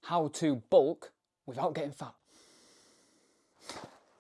how to bulk without getting fat.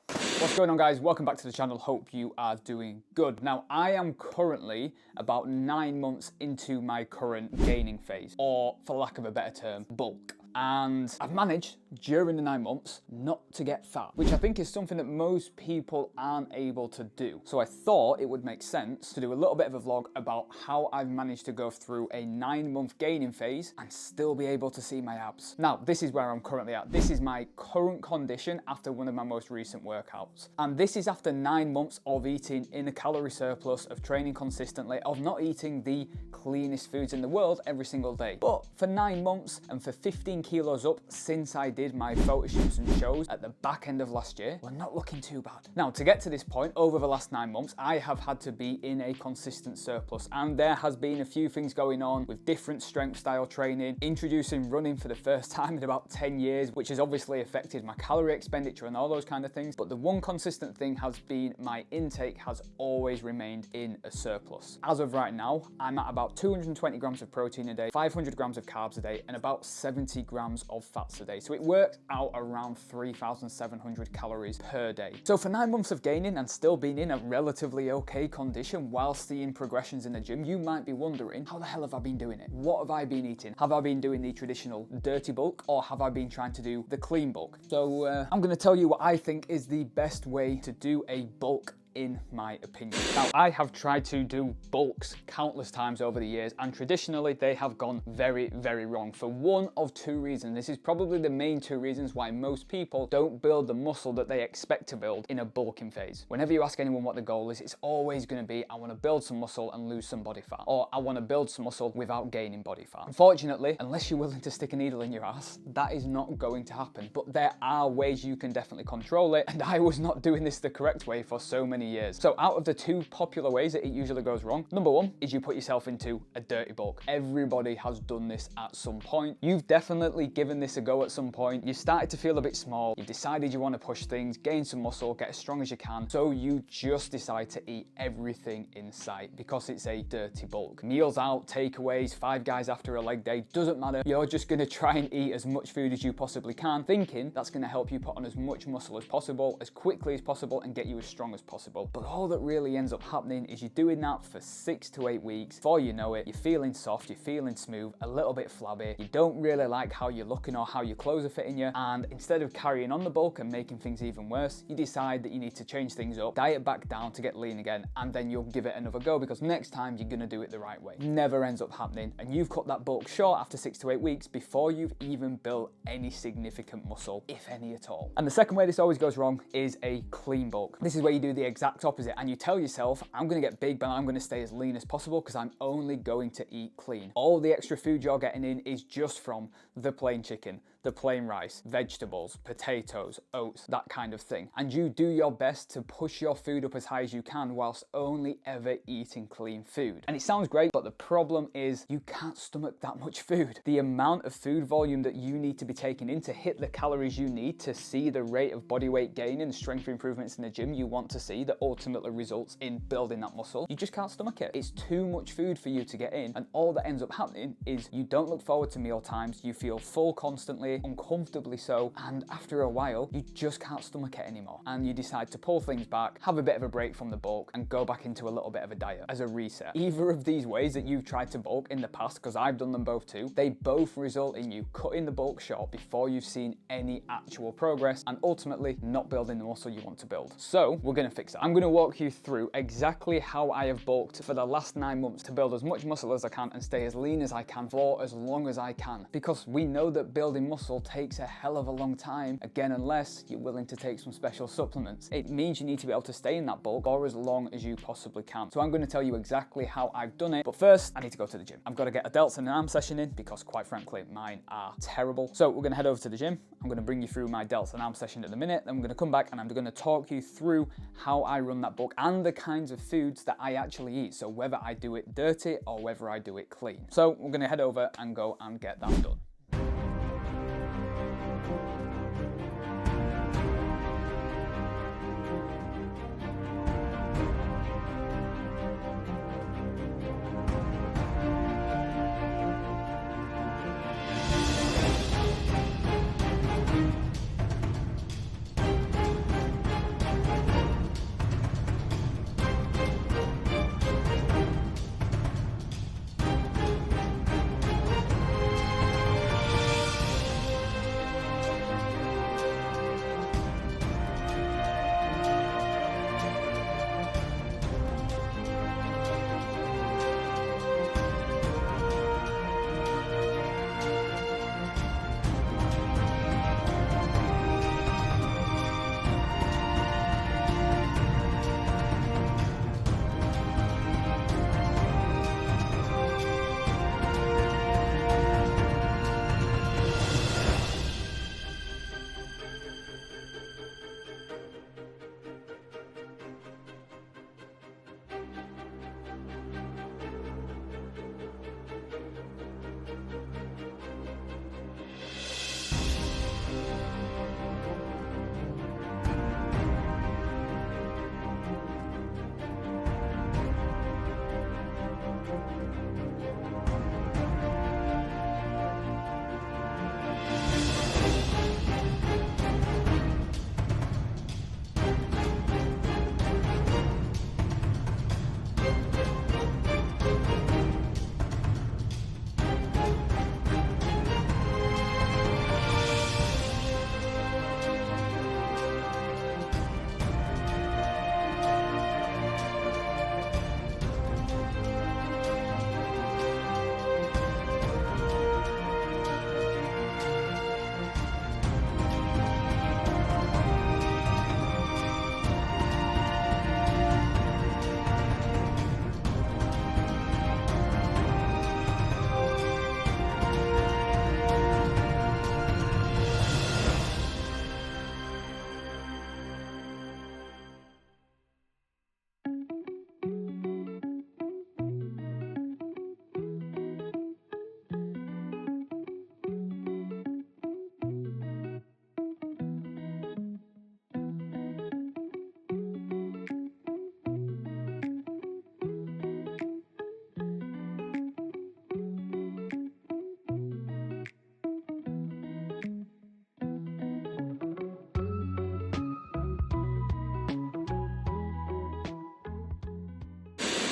What's going on, guys? Welcome back to the channel. Hope you are doing good. Now, I am currently about 9 months into my current gaining phase, or for lack of a better term, bulk. And I've managed during the 9 months not to get fat, which I think is something that most people aren't able to do. So I thought it would make sense to do a little bit of a vlog about how I've managed to go through a 9-month gaining phase and still be able to see my abs. Now, this is where I'm currently at. This is my current condition after one of my most recent workouts. And this is after 9 months of eating in a calorie surplus, of training consistently, of not eating the cleanest foods in the world every single day. But for 9 months and for 15 kilos up since I did my photo shoots and shows at the back end of last year, we're not looking too bad. Now, to get to this point, over the last 9 months, I have had to be in a consistent surplus, and there has been a few things going on with different strength style training, introducing running for the first time in about 10 years, which has obviously affected my calorie expenditure and all those kind of things. But the one consistent thing has been my intake has always remained in a surplus. As of right now, I'm at about 220 grams of protein a day, 500 grams of carbs a day, and about 70 grams of fats a day. So it works out around 3,700 calories per day. So for 9 months of gaining and still being in a relatively okay condition while seeing progressions in the gym, you might be wondering, how the hell have I been doing it? What have I been eating? Have I been doing the traditional dirty bulk, or have I been trying to do the clean bulk? So I'm going to tell you what I think is the best way to do a bulk, in my opinion. Now, I have tried to do bulks countless times over the years, and traditionally they have gone very, very wrong for one of two reasons. This is probably the main two reasons why most people don't build the muscle that they expect to build in a bulking phase. Whenever you ask anyone what the goal is, it's always going to be, I want to build some muscle and lose some body fat, or I want to build some muscle without gaining body fat. Unfortunately, unless you're willing to stick a needle in your ass, that is not going to happen. But there are ways you can definitely control it, and I was not doing this the correct way for so many years. So out of the two popular ways that it usually goes wrong, number one is you put yourself into a dirty bulk. Everybody has done this at some point. You've definitely given this a go at some point. You started to feel a bit small. You've decided you want to push things, gain some muscle, get as strong as you can. So you just decide to eat everything in sight because it's a dirty bulk. Meals out, takeaways, 5 guys after a leg day, doesn't matter. You're just going to try and eat as much food as you possibly can, thinking that's going to help you put on as much muscle as possible, as quickly as possible, and get you as strong as possible. But all that really ends up happening is you're doing that for 6 to 8 weeks. Before you know it, you're feeling soft, you're feeling smooth, a little bit flabby. You don't really like how you're looking or how your clothes are fitting you. And instead of carrying on the bulk and making things even worse, you decide that you need to change things up, diet back down to get lean again, and then you'll give it another go because next time you're going to do it the right way. Never ends up happening. And you've cut that bulk short after 6 to 8 weeks before you've even built any significant muscle, if any at all. And the second way this always goes wrong is a clean bulk. This is where you do the exact opposite and you tell yourself, I'm going to get big, but I'm going to stay as lean as possible because I'm only going to eat clean. All the extra food you're getting in is just from the plain chicken, the plain rice, vegetables, potatoes, oats, that kind of thing. And you do your best to push your food up as high as you can whilst only ever eating clean food. And it sounds great, but the problem is you can't stomach that much food. The amount of food volume that you need to be taking in to hit the calories you need to see the rate of body weight gain and strength improvements in the gym you want to see that ultimately results in building that muscle, you just can't stomach it. It's too much food for you to get in, and all that ends up happening is you don't look forward to meal times, you feel full constantly, uncomfortably so, and after a while you just can't stomach it anymore, and you decide to pull things back, have a bit of a break from the bulk, and go back into a little bit of a diet as a reset. Either of these ways that you've tried to bulk in the past, because I've done them both too, they both result in you cutting the bulk short before you've seen any actual progress and ultimately not building the muscle you want to build. So we're going to fix it. I'm going to walk you through exactly how I have bulked for the last 9 months to build as much muscle as I can and stay as lean as I can for as long as I can, because we know that building muscle takes a hell of a long time, again, unless you're willing to take some special supplements. It means you need to be able to stay in that bulk for as long as you possibly can. So I'm going to tell you exactly how I've done it, but first I need to go to the gym. I've got to get a delts and an arm session in because quite frankly mine are terrible. So we're going to head over to the gym. I'm going to bring you through my delts and arm session in a minute, then I'm going to come back and I'm going to talk you through how I run that bulk and the kinds of foods that I actually eat, so whether I do it dirty or whether I do it clean. So we're going to head over and go and get that done.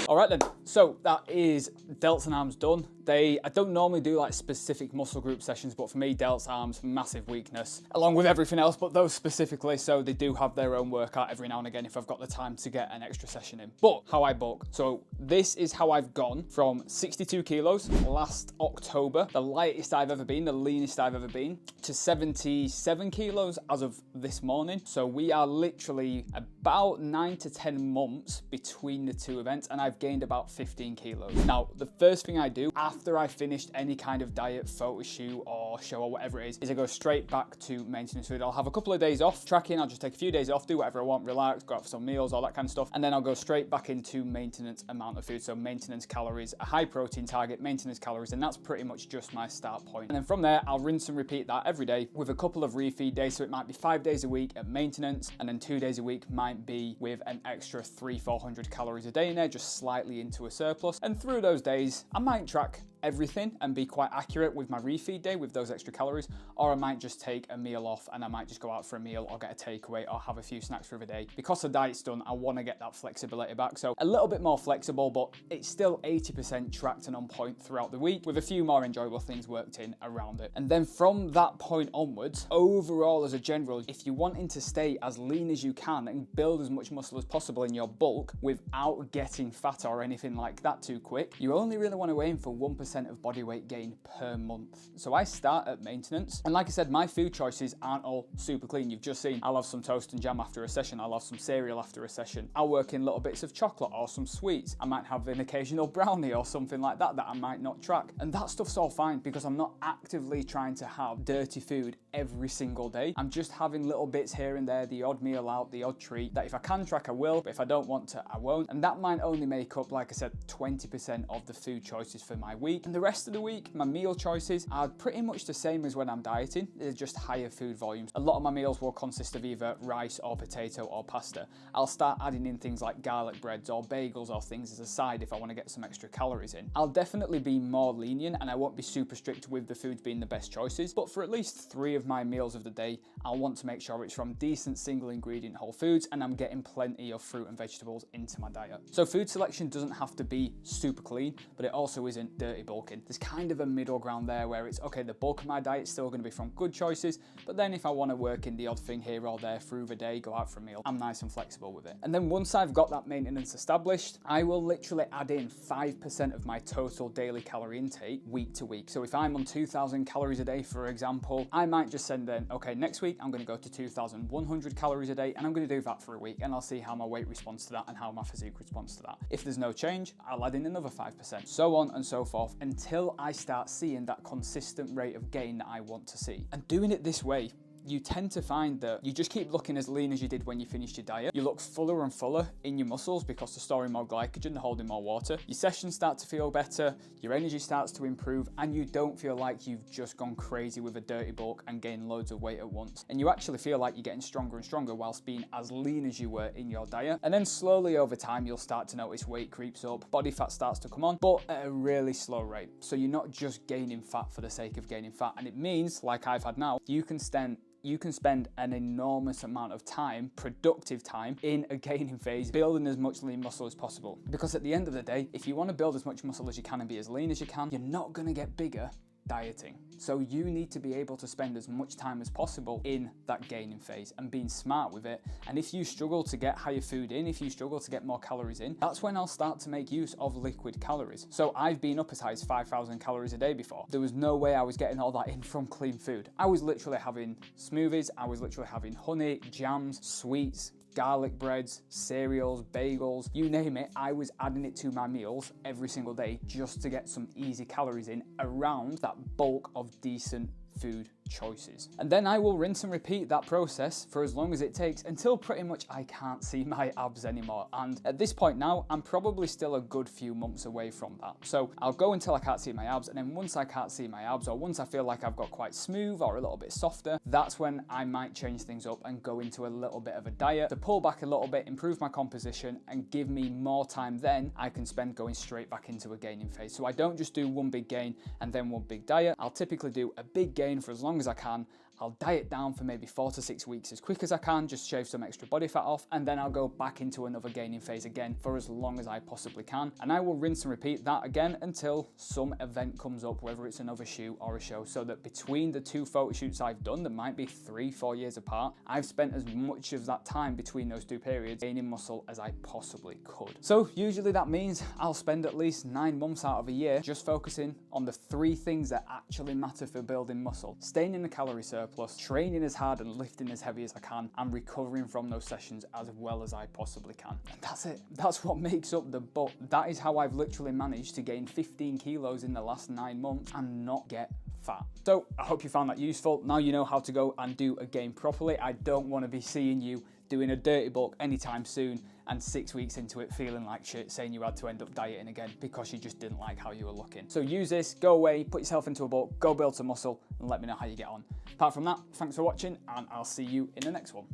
All right then, so that is delts and arms done. I don't normally do like specific muscle group sessions, but for me, delts, arms, massive weakness, along with everything else, but those specifically, so they do have their own workout every now and again if I've got the time to get an extra session in. But how I bulk. So this is how I've gone from 62 kilos last October, the lightest I've ever been, the leanest I've ever been, to 77 kilos as of this morning. So we are literally about 9 to 10 months between the two events, and I've gained about 15 kilos. Now, the first thing I do after I finished any kind of diet, photo shoot or show or whatever it is I go straight back to maintenance food. I'll have a couple of days off tracking. I'll just take a few days off, do whatever I want, relax, go out for some meals, all that kind of stuff. And then I'll go straight back into maintenance amount of food. So maintenance calories, a high protein target, maintenance calories, and that's pretty much just my start point. And then from there, I'll rinse and repeat that every day with a couple of refeed days. So it might be 5 days a week at maintenance, and then 2 days a week might be with an extra 300-400 calories a day in there, just slightly into a surplus. And through those days, I might track everything and be quite accurate with my refeed day with those extra calories, or I might just take a meal off and I might just go out for a meal or get a takeaway or have a few snacks through the day. Because the diet's done, I want to get that flexibility back. So a little bit more flexible, but it's still 80% tracked and on point throughout the week with a few more enjoyable things worked in around it. And then from that point onwards, overall as a general, if you're wanting to stay as lean as you can and build as much muscle as possible in your bulk without getting fat or anything like that too quick, you only really want to aim for 1% of body weight gain per month. So I start at maintenance, and like I said, my food choices aren't all super clean. You've just seen I'll have some toast and jam after a session, I'll have some cereal after a session, I'll work in little bits of chocolate or some sweets, I might have an occasional brownie or something like that I might not track, and that stuff's all fine because I'm not actively trying to have dirty food every single day. I'm just having little bits here and there, the odd meal out, the odd treat, that if I can track I will, but if I don't want to I won't, and that might only make up, like I said, 20% of the food choices for my week. And the rest of the week, my meal choices are pretty much the same as when I'm dieting. They're just higher food volumes. A lot of my meals will consist of either rice or potato or pasta. I'll start adding in things like garlic breads or bagels or things as a side if I want to get some extra calories in. I'll definitely be more lenient and I won't be super strict with the foods being the best choices, but for at least 3 of my meals of the day, I'll want to make sure it's from decent single ingredient whole foods and I'm getting plenty of fruit and vegetables into my diet. So food selection doesn't have to be super clean, but it also isn't dirty bulking. There's kind of a middle ground there where it's okay, the bulk of my diet's still going to be from good choices, but then if I want to work in the odd thing here or there through the day, go out for a meal, I'm nice and flexible with it. And then once I've got that maintenance established, I will literally add in 5% of my total daily calorie intake week to week. So if I'm on 2,000 calories a day, for example, I might just send in, okay, next week I'm going to go to 2,100 calories a day, and I'm going to do that for a week, and I'll see how my weight responds to that and how my physique responds to that. If there's no change, I'll add in another 5%, so on and so forth, until I start seeing that consistent rate of gain that I want to see. And doing it this way, you tend to find that you just keep looking as lean as you did when you finished your diet. You look fuller and fuller in your muscles because they're storing more glycogen, they're holding more water. Your sessions start to feel better, your energy starts to improve, and you don't feel like you've just gone crazy with a dirty bulk and gained loads of weight at once. And you actually feel like you're getting stronger and stronger whilst being as lean as you were in your diet. And then slowly over time, you'll start to notice weight creeps up, body fat starts to come on, but at a really slow rate. So you're not just gaining fat for the sake of gaining fat. And it means, like I've had now, you can spend an enormous amount of time, productive time, in a gaining phase, building as much lean muscle as possible. Because at the end of the day, if you want to build as much muscle as you can and be as lean as you can, you're not going to get bigger dieting. So you need to be able to spend as much time as possible in that gaining phase and being smart with it. And if you struggle to get higher food in, if you struggle to get more calories in, that's when I'll start to make use of liquid calories. So I've been up as high as 5,000 calories a day before. There was no way I was getting all that in from clean food. I was literally having smoothies, I was literally having honey, jams, sweets, garlic breads, cereals, bagels, you name it, I was adding it to my meals every single day just to get some easy calories in around that bulk of decent food choices. And then I will rinse and repeat that process for as long as it takes until pretty much I can't see my abs anymore. And at this point now, I'm probably still a good few months away from that. So I'll go until I can't see my abs, and then once I can't see my abs, or once I feel like I've got quite smooth or a little bit softer, that's when I might change things up and go into a little bit of a diet to pull back a little bit, improve my composition, and give me more time then I can spend going straight back into a gaining phase. So I don't just do one big gain and then one big diet. I'll typically do a big gain for as long as I can, I'll diet down for maybe 4 to 6 weeks as quick as I can, just shave some extra body fat off, and then I'll go back into another gaining phase again for as long as I possibly can. And I will rinse and repeat that again until some event comes up, whether it's another shoot or a show, so that between the 2 photo shoots I've done, that might be 3-4 years apart, I've spent as much of that time between those 2 periods gaining muscle as I possibly could. So usually that means I'll spend at least 9 months out of a year just focusing on the 3 things that actually matter for building muscle: staying in a calorie surplus, training as hard and lifting as heavy as I can, and recovering from those sessions as well as I possibly can. And that's it. That's what makes up the but. That is how I've literally managed to gain 15 kilos in the last 9 months and not get fat. So I hope you found that useful. Now you know how to go and do a game properly. I don't want to be seeing you doing a dirty bulk anytime soon and 6 weeks into it feeling like shit, saying you had to end up dieting again because you just didn't like how you were looking. So use this, go away, put yourself into a bulk, go build some muscle, and let me know how you get on. Apart from that, thanks for watching, and I'll see you in the next one.